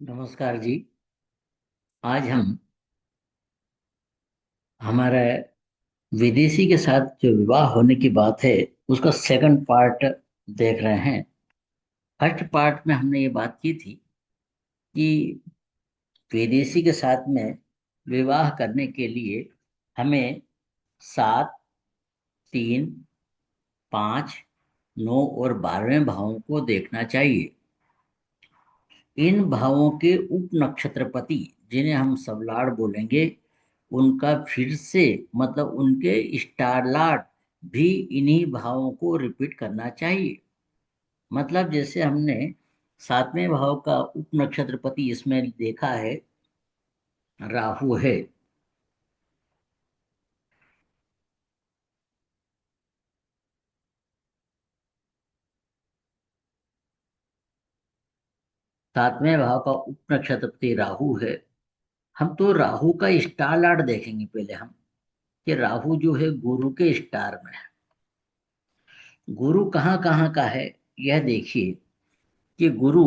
नमस्कार जी। आज हम हमारे विदेशी के साथ जो विवाह होने की बात है उसका सेकंड पार्ट देख रहे हैं। फर्स्ट पार्ट में हमने ये बात की थी कि विदेशी के साथ में विवाह करने के लिए हमें 7, 3, 5, 9 और 12वें भावों को देखना चाहिए। इन भावों के उप नक्षत्रपति जिन्हें हम सबलाड़ बोलेंगे, उनका फिर से मतलब उनके स्टारलाट भी इन्हीं भावों को रिपीट करना चाहिए। मतलब जैसे हमने 7वें भाव का उप नक्षत्रपति इसमें देखा है, राहु है। 7वें भाव का उप नक्षत्रपति राहु है। हम तो राहु का स्टारलाट देखेंगे पहले हम, कि राहु जो है गुरु के स्टार में है। गुरु कहाँ कहाँ का है यह देखिए कि गुरु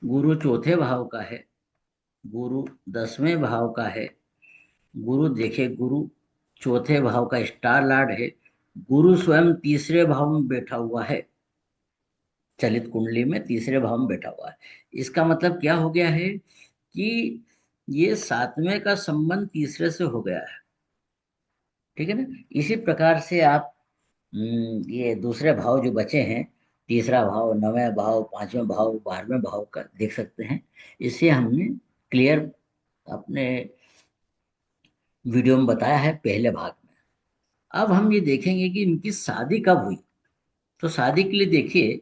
गुरु चौथे भाव का है, गुरु 10वें भाव का है। गुरु देखे, गुरु चौथे भाव का स्टार लॉर्ड है। गुरु स्वयं तीसरे भाव में बैठा हुआ है, चलित कुंडली में तीसरे भाव में बैठा हुआ है। इसका मतलब क्या हो गया है कि ये 7वें का संबंध तीसरे से हो गया है। ठीक है ना। इसी प्रकार से आप ये दूसरे भाव जो बचे हैं, तीसरा भाव, 9वें भाव, 5वें भाव, 12वें भाव का देख सकते हैं। इसे हमने क्लियर अपने वीडियो में बताया है पहले भाग में। अब हम ये देखेंगे कि इनकी शादी कब हुई। तो शादी के लिए देखिए,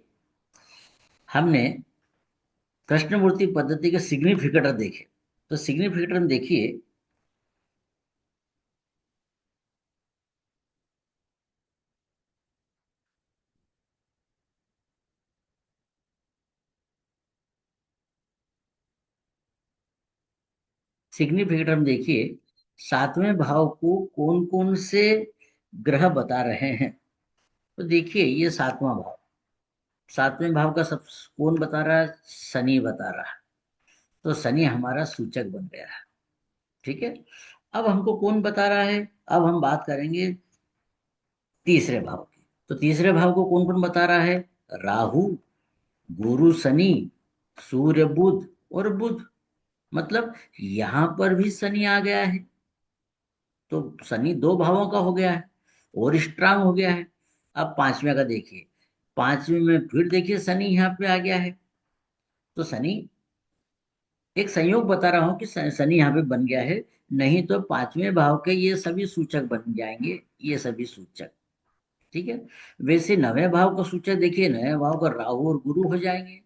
हमने कृष्णमूर्ति पद्धति के सिग्निफिकेटर देखे। तो सिग्निफिकेटर में देखिए, सिग्निफिकेटर में देखिए 7वें भाव को कौन कौन से ग्रह बता रहे हैं। तो देखिए ये 7वां भाव, 7वें भाव का सब कौन बता रहा है? शनि बता रहा है। तो शनि हमारा सूचक बन गया है। ठीक है। अब हमको कौन बता रहा है? अब हम बात करेंगे तीसरे भाव की। तो तीसरे भाव को कौन कौन बता रहा है? राहु, गुरु, शनि, सूर्य, बुध और बुध। मतलब यहां पर भी शनि आ गया है। तो शनि दो भावों का हो गया है और स्ट्रांग हो गया है। अब पांचवें का देखिए, पांचवें में फिर देखिए शनि यहाँ पे आ गया है। तो शनि एक संयोग बता रहा हूं कि शनि यहाँ पे बन गया है। नहीं तो 5वें भाव के ये सभी सूचक बन जाएंगे, ये सभी सूचक। ठीक है। वैसे 9वें भाव का सूचक देखिए, 9वें भाव का राहु और गुरु हो जाएंगे।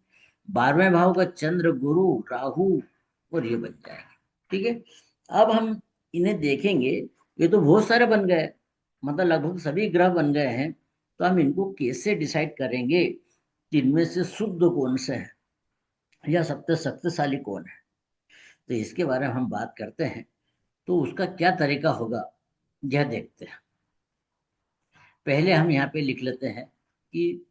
12वें भाव का चंद्र, गुरु, राहु और ये बन जाएंगे। ठीक है। अब हम इन्हें देखेंगे। ये तो बहुत सारे बन गए, मतलब लगभग सभी ग्रह बन गए हैं। तो हम इनको कैसे डिसाइड करेंगे कि इनमें से शुद्ध कौन से है या सबसे शक्तिशाली कौन है? तो इसके बारे में हम बात करते हैं। तो उसका क्या तरीका होगा यह देखते हैं। पहले हम यहाँ पे लिख लेते हैं कि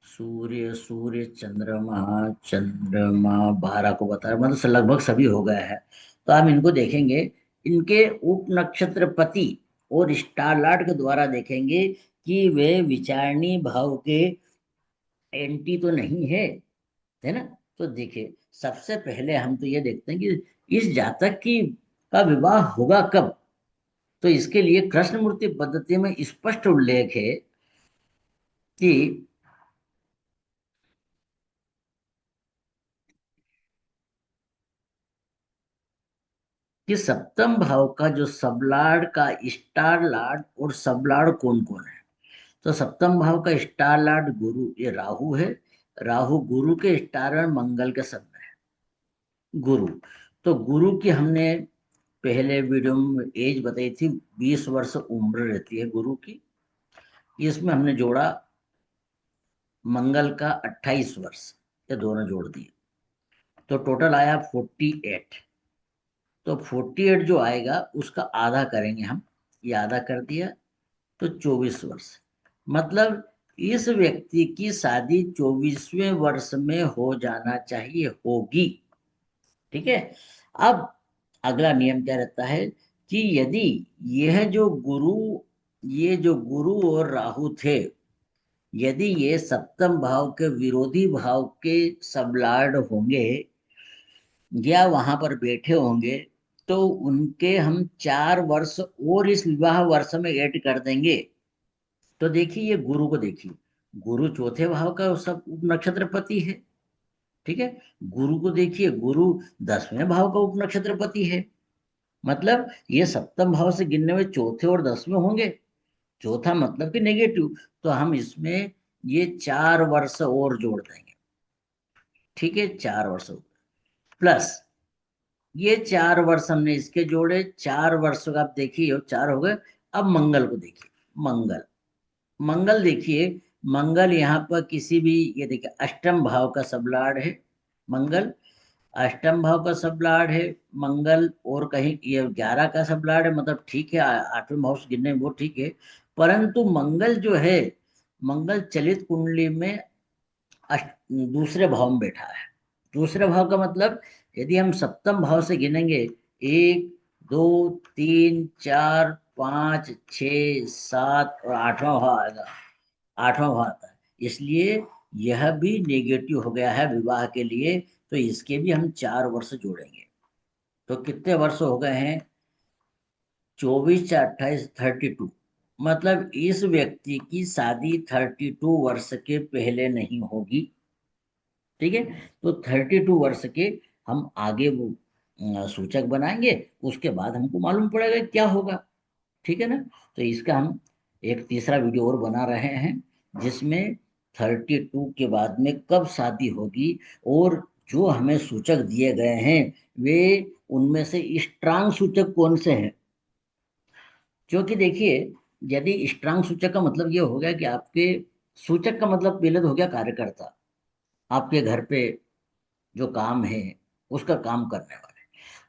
सूर्य, सूर्य, चंद्रमा, चंद्रमा 12 को बता रहा, मतलब लगभग सभी हो गया है। तो हम इनको देखेंगे, इनके उप नक्षत्रपति और स्टारलाट के द्वारा देखेंगे कि वे विचारणी भाव के एंटी तो नहीं है ना। तो देखिए, सबसे पहले हम तो ये देखते हैं कि इस जातक की का विवाह होगा कब। तो इसके लिए कृष्णमूर्ति पद्धति में स्पष्ट उल्लेख है कि सप्तम भाव का जो सबलाड का स्टार लार्ड और सबलाड कौन कौन है। तो सप्तम भाव का स्टार लार्ड गुरु, ये राहु है। राहु गुरु के स्टार और मंगल के सब में है। गुरु, तो गुरु की हमने पहले वीडियो में एज बताई थी, 20 वर्ष उम्र रहती है गुरु की। इसमें हमने जोड़ा मंगल का 28 वर्ष, ये दोनों जोड़ दिए। तो टोटल आया 48। तो 48 जो आएगा उसका आधा करेंगे हम, ये आधा कर दिया। तो 24 वर्ष, मतलब इस व्यक्ति की शादी 24वें वर्ष में हो जाना चाहिए, होगी। ठीक है। अब अगला नियम क्या रहता है कि यदि यह जो गुरु ये जो गुरु और राहु थे, यदि ये सप्तम भाव के विरोधी भाव के सबलार्ड होंगे या वहां पर बैठे होंगे, तो उनके हम 4 वर्ष और इस विवाह वर्ष में ऐड कर देंगे। तो देखिए, ये गुरु को देखिए, गुरु चौथे भाव का सब उप नक्षत्रपति है। ठीक है। गुरु को देखिए, गुरु 10वें भाव का उप नक्षत्रपति है। मतलब ये सप्तम भाव से गिनने में चौथे और 10वें होंगे। चौथा मतलब कि नेगेटिव। तो हम इसमें ये 4 वर्ष और जोड़ देंगे। ठीक है, 4 वर्ष प्लस ये 4 वर्ष हमने इसके जोड़े, 4 वर्ष का आप देखिए, ये 4 हो गए। अब मंगल को देखिए, मंगल मंगल देखिए, मंगल यहाँ पर किसी भी, ये देखिए अष्टम भाव का सबलाड है मंगल, अष्टम भाव का सबलाड है मंगल, और कहीं ये 11 का सबलाड है, मतलब ठीक है, 8वें भाव से गिनने में वो ठीक है। परंतु मंगल जो है, मंगल चलित कुंडली में अष्ट दूसरे भाव में बैठा है। दूसरे भाव का मतलब, यदि हम सप्तम भाव से गिनेंगे, 1 2 3 4 5 6 7 और 8वां भाव आएगा, 8वां भाव आता है। इसलिए यह भी नेगेटिव हो गया है विवाह के लिए। तो इसके भी हम 4 वर्ष जोड़ेंगे। तो कितने वर्ष हो गए हैं? 24 4 28 32। मतलब इस व्यक्ति की शादी 32 वर्ष के पहले नहीं होगी। ठीक है। तो 32 वर्ष के हम आगे वो सूचक बनाएंगे, उसके बाद हमको मालूम पड़ेगा क्या होगा। ठीक है ना। तो इसका हम एक तीसरा वीडियो और बना रहे हैं, जिसमें 32 के बाद में कब शादी होगी, और जो हमें सूचक दिए गए हैं वे, उनमें से स्ट्रांग सूचक कौन से हैं। क्योंकि देखिए, यदि स्ट्रांग सूचक का मतलब ये हो गया कि आपके, सूचक का मतलब पहले तो हो गया कार्यकर्ता, आपके घर पे जो काम है उसका काम करने वाले।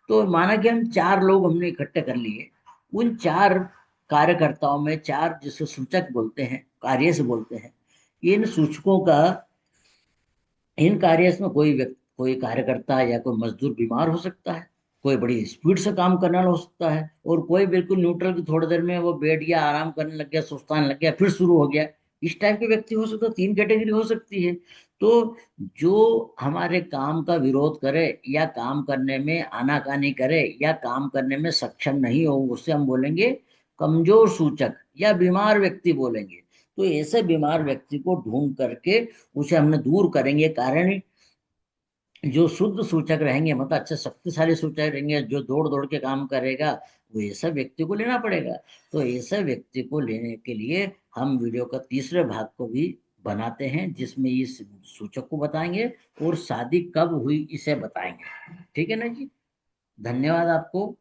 तो माना कि हम 4 लोग हमने इकट्ठे कर लिए, उन 4 कार्यकर्ताओं में, 4 जिसको सूचक बोलते हैं, कार्य से बोलते हैं, इन सूचकों का, इन कार्य में कोई व्यक्ति, कोई कार्यकर्ता या कोई मजदूर बीमार हो सकता है, कोई बड़ी स्पीड से काम करने वाला हो सकता है, और कोई बिल्कुल न्यूट्रल की, थोड़ी देर में वो बैठ गया, आराम करने लग गया, सुस्ताने लग गया, फिर शुरू हो गया। इस टाइप के व्यक्ति हो सकते, 3 कैटेगरी हो सकती है। तो जो हमारे काम का विरोध करे, या काम करने में आनाकानी करे, या काम करने में सक्षम नहीं हो, उससे हम बोलेंगे कमजोर सूचक, या बीमार व्यक्ति बोलेंगे। तो ऐसे बीमार व्यक्ति को ढूंढ करके उसे हमने दूर करेंगे। कारण जो शुद्ध सूचक रहेंगे, मतलब अच्छे शक्तिशाली सूचक रहेंगे, जो दौड़ दौड़ के काम करेगा, वो ऐसा व्यक्ति को लेना पड़ेगा। तो ऐसे व्यक्ति को लेने के लिए हम वीडियो का तीसरे भाग को भी बनाते हैं, जिसमें इस सूचक को बताएंगे और शादी कब हुई इसे बताएंगे। ठीक है ना जी। धन्यवाद आपको।